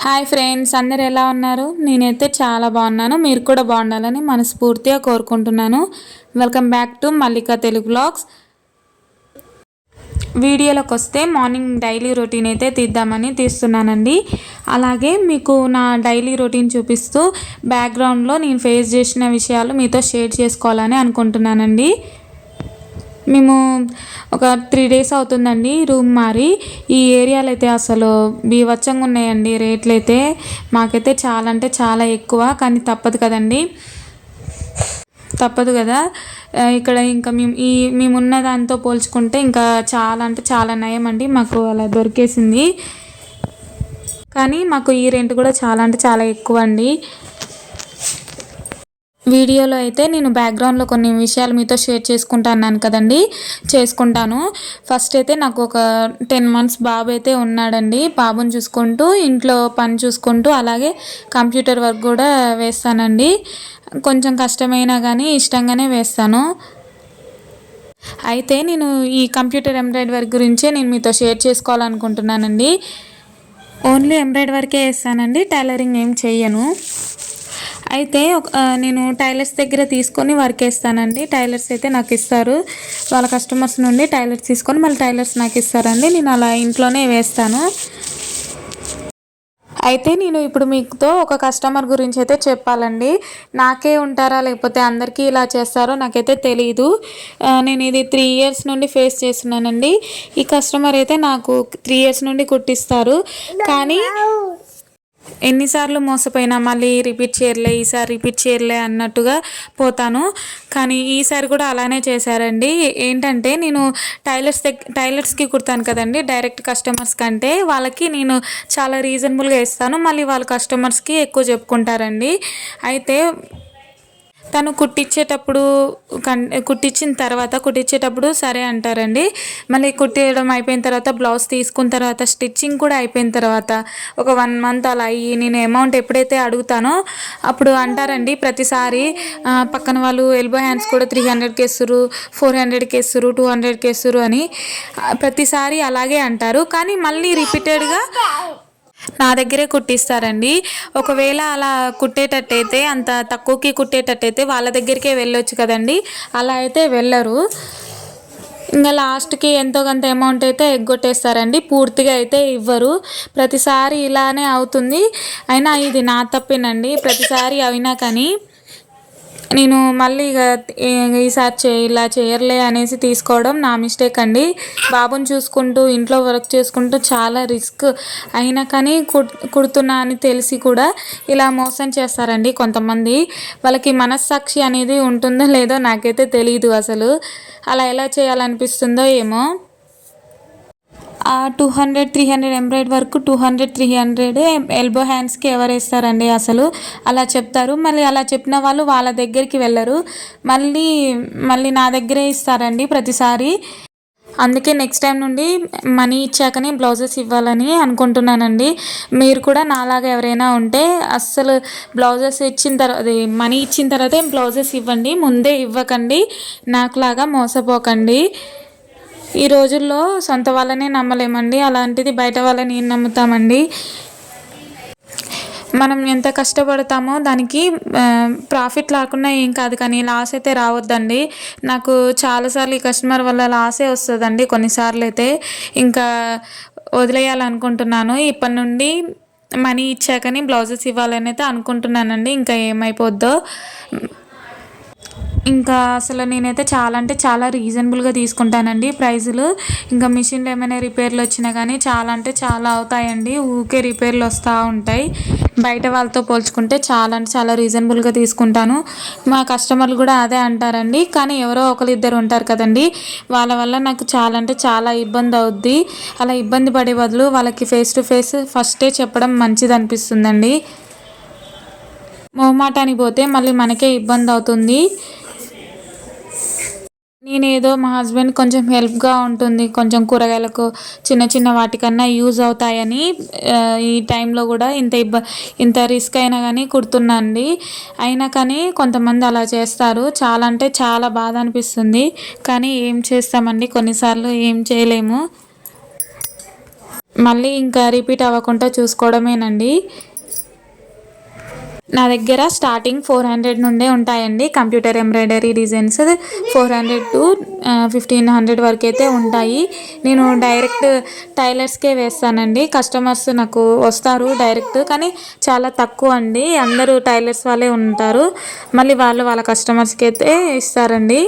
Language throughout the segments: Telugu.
హాయ్ ఫ్రెండ్స్, అందరు ఎలా ఉన్నారు? నేనైతే చాలా బాగున్నాను. మీరు కూడా బాగుండాలని మనస్ఫూర్తిగా కోరుకుంటున్నాను. Welcome back to Mallika Telugu vlogs. వీడియోలోకి వస్తే మార్నింగ్ డైలీ రొటీన్ అయితే తీద్దామని తీస్తున్నానండి. అలాగే మీకు నా డైలీ రొటీన్ చూపిస్తూ బ్యాక్గ్రౌండ్లో నేను ఫేస్ చేసిన విషయాలు మీతో షేర్ చేసుకోవాలని అనుకుంటున్నానండి. మేము ఒక 3 days అవుతుందండి రూమ్ మారి. ఈ ఏరియాలో అయితే అసలు బీభత్సంగా ఉన్నాయండి రేట్లు అయితే. మాకైతే చాలా అంటే చాలా ఎక్కువ, కానీ తప్పదు కదండి, తప్పదు కదా. ఇక్కడ ఇంకా మేమున్న దాంతో పోల్చుకుంటే ఇంకా చాలా అంటే చాలా నయం అండి, మాకు అలా దొరికేసింది. కానీ మాకు ఈ రెంట్ కూడా చాలా అంటే చాలా ఎక్కువ అండి. వీడియోలో అయితే నేను బ్యాక్గ్రౌండ్లో కొన్ని విషయాలు మీతో షేర్ చేసుకుంటాను కదండి, చేసుకుంటాను. ఫస్ట్ అయితే నాకు ఒక 10 months బాబు అయితే ఉన్నాడండి. బాబుని చూసుకుంటూ ఇంట్లో పని చూసుకుంటూ అలాగే కంప్యూటర్ వర్క్ కూడా వేస్తానండి. కొంచెం కష్టమైనా కానీ ఇష్టంగానే వేస్తాను. అయితే నేను ఈ కంప్యూటర్ ఎంబ్రాయిడరీ వర్క్ గురించే నేను మీతో షేర్ చేసుకోవాలనుకుంటున్నానండి. ఓన్లీ ఎంబ్రాయిడరీ వర్కే వేస్తానండి, టైలరింగ్ ఏం చెయ్యను. అయితే నేను టైలర్స్ దగ్గర తీసుకొని వర్క్ వేస్తానండి. టైలర్స్ అయితే నాకు ఇస్తారు, వాళ్ళ కస్టమర్స్ నుండి టైలర్స్ తీసుకొని మళ్ళీ టైలర్స్ నాకు ఇస్తారండి. నేను అలా ఇంట్లోనే వేస్తాను. అయితే నేను ఇప్పుడు మీతో ఒక కస్టమర్ గురించి అయితే చెప్పాలండి. నాకే ఉంటారా లేకపోతే అందరికీ ఇలా చేస్తారో నాకైతే తెలీదు. నేను ఇది 3 years నుండి ఫేస్ చేస్తున్నానండి. ఈ కస్టమర్ అయితే నాకు 3 years నుండి కుట్టిస్తారు. కానీ ఎన్నిసార్లు మోసపోయినా మళ్ళీ రిపీట్ చేయలే, ఈసారి రిపీట్ చేయలే అన్నట్టుగా పోతాను. కానీ ఈసారి కూడా అలానే చేశారండి. ఏంటంటే నేను టైలర్స్కి కుడతాను కదండి, డైరెక్ట్ కస్టమర్స్ కంటే వాళ్ళకి నేను చాలా రీజనబుల్గా ఇస్తాను. మళ్ళీ వాళ్ళ కస్టమర్స్కి ఎక్కువ చెప్పుకుంటారండి. అయితే తను కుట్టించేటప్పుడు సరే అంటారండి. మళ్ళీ కుట్టేయడం అయిపోయిన తర్వాత బ్లౌజ్ తీసుకున్న తర్వాత స్టిచ్చింగ్ కూడా అయిపోయిన తర్వాత ఒక 1 month అలా అయ్యి నేను అమౌంట్ ఎప్పుడైతే అడుగుతానో అప్పుడు అంటారండి ప్రతిసారి, పక్కన వాళ్ళు ఎల్బో హ్యాండ్స్ కూడా 300కి ఇస్తారు, 400కి ఇస్తారు, 200కి ఇస్తారు అని ప్రతిసారి అలాగే అంటారు. కానీ మళ్ళీ రిపీటెడ్గా నా దగ్గరే కుట్టిస్తారండి. ఒకవేళ అలా కుట్టేటట్టయితే, అంత తక్కువకి కుట్టేటట్టయితే వాళ్ళ దగ్గరికే వెళ్ళొచ్చు కదండి. అలా అయితే వెళ్ళరు. ఇంకా లాస్ట్కి ఎంతో కొంత అమౌంట్ అయితే ఎగ్గొట్టేస్తారండి, పూర్తిగా అయితే ఇవ్వరు. ప్రతిసారి ఇలానే అవుతుంది. అయినా ఇది నా తప్పేనండి, ప్రతిసారి అయినా కానీ నేను మళ్ళీ ఈసారి ఇలా చేయర్లే అనేసి తీసుకోవడం నా మిస్టేక్ అండి. బాబుని చూసుకుంటూ ఇంట్లో వర్క్ చేసుకుంటూ చాలా రిస్క్ అయినా కానీ కుడుతున్నా అని తెలిసి కూడా ఇలా మోసం చేస్తారండి కొంతమంది. వాళ్ళకి మనస్సాక్షి అనేది ఉంటుందో లేదో నాకైతే తెలియదు. అసలు అలా ఎలా చేయాలనిపిస్తుందో ఏమో. 200-300 ఎంబ్రాయిడరీ వర్క్ 200-300 ఎల్బో హ్యాండ్స్కి ఎవరు వేస్తారండి అసలు. అలా చెప్తారు. మళ్ళీ అలా చెప్పిన వాళ్ళు వాళ్ళ దగ్గరికి వెళ్ళరు, మళ్ళీ నా దగ్గరే ఇస్తారండి ప్రతిసారి. అందుకే నెక్స్ట్ టైం నుండి మనీ ఇచ్చాకనే బ్లౌజెస్ ఇవ్వాలని అనుకుంటున్నానండి. మీరు కూడా నాలాగా ఎవరైనా ఉంటే అస్సలు బ్లౌజెస్ ఇచ్చిన తర్వాత మనీ ఇచ్చిన తర్వాతే బ్లౌజెస్ ఇవ్వండి, ముందే ఇవ్వకండి. నాకులాగా మోసపోకండి. ఈ రోజుల్లో సొంత వాళ్ళనే నమ్మలేమండి, అలాంటిది బయట వాళ్ళని ఏం నమ్ముతామండి. మనం ఎంత కష్టపడతామో దానికి ప్రాఫిట్ రాకుండా ఏం కాదు, కానీ లాస్ అయితే రావద్దండి. నాకు చాలాసార్లు ఈ కస్టమర్ వల్ల లాసే వస్తుందండి. కొన్నిసార్లు అయితే ఇంకా వదిలేయాలనుకుంటున్నాను. ఇప్పటి నుండి మనీ ఇచ్చాకని బ్లౌజెస్ ఇవ్వాలని అయితే అనుకుంటున్నానండి. ఇంకా ఏమైపోద్దో. ఇంకా అసలు నేనైతే చాలా అంటే చాలా రీజనబుల్గా తీసుకుంటానండి ప్రైజులు. ఇంకా మిషన్లో ఏమైనా రిపేర్లు వచ్చినా కానీ చాలా అంటే చాలా అవుతాయండి, ఊకే రిపేర్లు వస్తూ ఉంటాయి. బయట వాళ్ళతో పోల్చుకుంటే చాలా అంటే చాలా రీజనబుల్గా తీసుకుంటాను. మా కస్టమర్లు కూడా అదే అంటారండి. కానీ ఎవరో ఒకరిద్దరు ఉంటారు కదండి, వాళ్ళ వల్ల నాకు చాలా అంటే చాలా ఇబ్బంది అవుద్ది. అలా ఇబ్బంది పడే బదులు వాళ్ళకి ఫేస్ టు ఫేస్ ఫస్టే చెప్పడం మంచిది అనిపిస్తుందండి. మొహమాటానికి పోతే మళ్ళీ మనకే ఇబ్బంది అవుతుంది. నేనేదో మా హస్బెండ్ కొంచెం హెల్ప్గా ఉంటుంది, కొంచెం కూరగాయలకు చిన్న చిన్న వాటికన్నా యూజ్ అవుతాయని ఈ టైంలో కూడా ఇంత రిస్క్ అయినా కానీ కుడుతున్నా అండి. అయినా కానీ కొంతమంది అలా చేస్తారు. చాలా అంటే చాలా బాధ అనిపిస్తుంది. కానీ ఏం చేస్తామండి, కొన్నిసార్లు ఏం చేయలేము. మళ్ళీ ఇంకా రిపీట్ అవ్వకుండా చూసుకోవడమేనండి. నా దగ్గర స్టార్టింగ్ 400 నుండే ఉంటాయండి కంప్యూటర్ ఎంబ్రాయిడరీ డిజైన్స్. 400 టు 1500 వరకు అయితే ఉంటాయి. నేను డైరెక్ట్ టైలర్స్కే వేస్తానండి. కస్టమర్స్ నాకు వస్తారు డైరెక్ట్, కానీ చాలా తక్కువ అండి. అందరూ టైలర్స్ వాళ్ళే ఉంటారు, మళ్ళీ వాళ్ళ కస్టమర్స్కి అయితే ఇస్తారండి.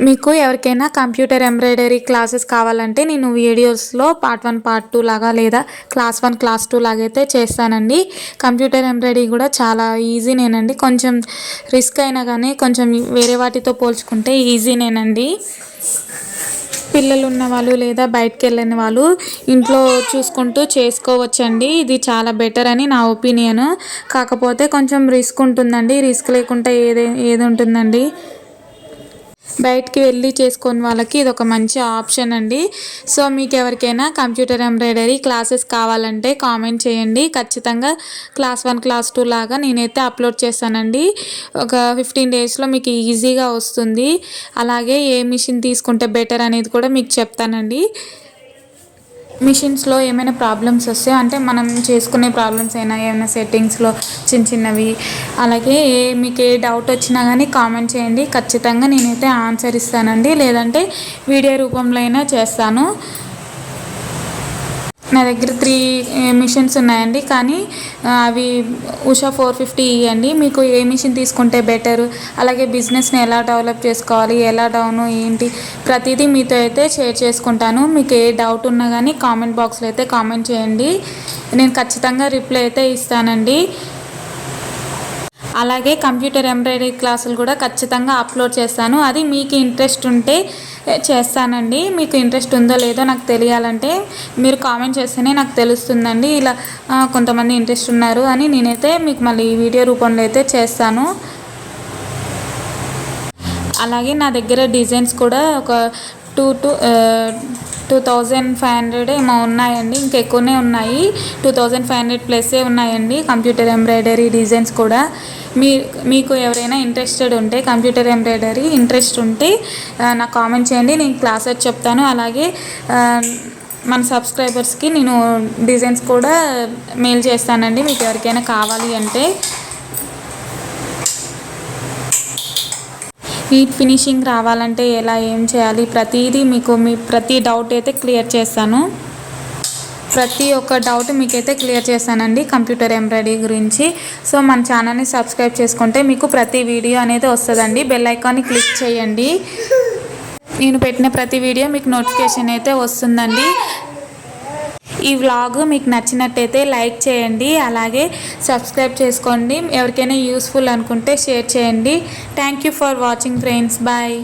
మీకు ఎవరికైనా కంప్యూటర్ ఎంబ్రాయిడరీ క్లాసెస్ కావాలంటే నేను వీడియోస్లో పార్ట్ 1 పార్ట్ 2 లాగా, లేదా క్లాస్ 1 క్లాస్ 2 లాగా అయితే చేస్తానండి. కంప్యూటర్ ఎంబ్రాయిడరీ కూడా చాలా ఈజీనేనండి. కొంచెం రిస్క్ అయినా కానీ కొంచెం వేరే వాటితో పోల్చుకుంటే ఈజీనేనండి. పిల్లలు ఉన్న వాళ్ళు లేదా బయటకు వెళ్ళని వాళ్ళు ఇంట్లో చూసుకుంటూ చేసుకోవచ్చండి. ఇది చాలా బెటర్ అని నా ఒపీనియన్. కాకపోతే కొంచెం రిస్క్ ఉంటుందండి. రిస్క్ లేకుండా ఏది ఉంటుందండి. బయటికి వెళ్ళి చేసుకొని వాళ్ళకి ఇది ఒక మంచి ఆప్షన్ అండి. సో మీకు ఎవరికైనా కంప్యూటర్ ఎంబ్రాయిడరీ క్లాసెస్ కావాలంటే కామెంట్ చేయండి. ఖచ్చితంగా క్లాస్ 1 క్లాస్ 2 లాగా నేనైతే అప్లోడ్ చేస్తానండి. ఒక 15 డేస్లో మీకు ఈజీగా వస్తుంది. అలాగే ఏ మిషన్ తీసుకుంటే బెటర్ అనేది కూడా మీకు చెప్తానండి. మిషన్స్లో ఏమైనా ప్రాబ్లమ్స్ వస్తే, అంటే మనం చేసుకునే ప్రాబ్లమ్స్ అయినా, ఏమైనా సెట్టింగ్స్లో చిన్నవి, అలాగే మీకు ఏ డౌట్ వచ్చినా కానీ కామెంట్ చేయండి. ఖచ్చితంగా నేనైతే ఆన్సర్ ఇస్తానండి, లేదంటే వీడియో రూపంలో అయినా చేస్తాను. నా దగ్గర 3 మిషన్స్ ఉన్నాయండి, కానీ అవి ఉషా 450 అండి. మీకు ఏ మిషన్ తీసుకుంటే బెటర్, అలాగే బిజినెస్ని ఎలా డెవలప్ చేసుకోవాలి, ఎలా డౌన్ ఏంటి, ప్రతిదీ మీతో అయితే షేర్ చేసుకుంటాను. మీకు ఏ డౌట్ ఉన్నా కానీ కామెంట్ బాక్స్లో అయితే కామెంట్ చేయండి. నేను ఖచ్చితంగా రిప్లై అయితే ఇస్తానండి. అలాగే కంప్యూటర్ ఎంబ్రాయిడరీ క్లాసులు కూడా ఖచ్చితంగా అప్లోడ్ చేస్తాను. అది మీకు ఇంట్రెస్ట్ ఉంటే చేస్తానండి. మీకు ఇంట్రెస్ట్ ఉందో లేదో నాకు తెలియాలంటే మీరు కామెంట్ చేస్తేనే నాకు తెలుస్తుందండి. ఇలా కొంతమంది ఇంట్రెస్ట్ ఉన్నారు అని నేనైతే మీకు మళ్ళీ వీడియో రూపంలో అయితే చేస్తాను. అలాగే నా దగ్గర డిజైన్స్ కూడా ఒక 2500 ఏమో ఉన్నాయండి. ఇంకెక్కువనే ఉన్నాయి. 2500 ప్లస్సే ఉన్నాయండి కంప్యూటర్ ఎంబ్రాయిడరీ డిజైన్స్ కూడా. మీకు ఎవరైనా ఇంట్రెస్టెడ్ ఉంటే, కంప్యూటర్ ఎంబ్రాయిడరీ ఇంట్రెస్ట్ ఉంటే నాకు కామెంట్ చేయండి. నేను క్లాసెస్ చెప్తాను. అలాగే మన సబ్స్క్రైబర్స్కి నేను డిజైన్స్ కూడా మెయిల్ చేస్తానండి, మీకు ఎవరికైనా కావాలి అంటే. నీట్ ఫినిషింగ్ రావాలంటే ఎలా, ఏం చేయాలి, ప్రతిదీ మీకు ప్రతి డౌట్ అయితే క్లియర్ చేస్తాను. ప్రతి ఒక్క డౌట్ మీకైతే క్లియర్ చేస్తానండి కంప్యూటర్ ఎంబ్రాయిడరీ గురించి. సో మన ఛానల్ని సబ్స్క్రైబ్ చేసుకుంటే మీకు ప్రతి వీడియో అనేది వస్తుందండి. బెల్ ఐకాన్ని క్లిక్ చేయండి. నేను పెట్టిన ప్రతి వీడియో మీకు నోటిఫికేషన్ అయితే వస్తుందండి. ఈ వ్లాగ్ మీకు నచ్చినట్టయితే లైక్ చేయండి, అలాగే సబ్స్క్రైబ్ చేసుకోండి. ఎవరికైనా యూస్ఫుల్ అనుకుంటే షేర్ చేయండి. Thank you for watching friends. Bye.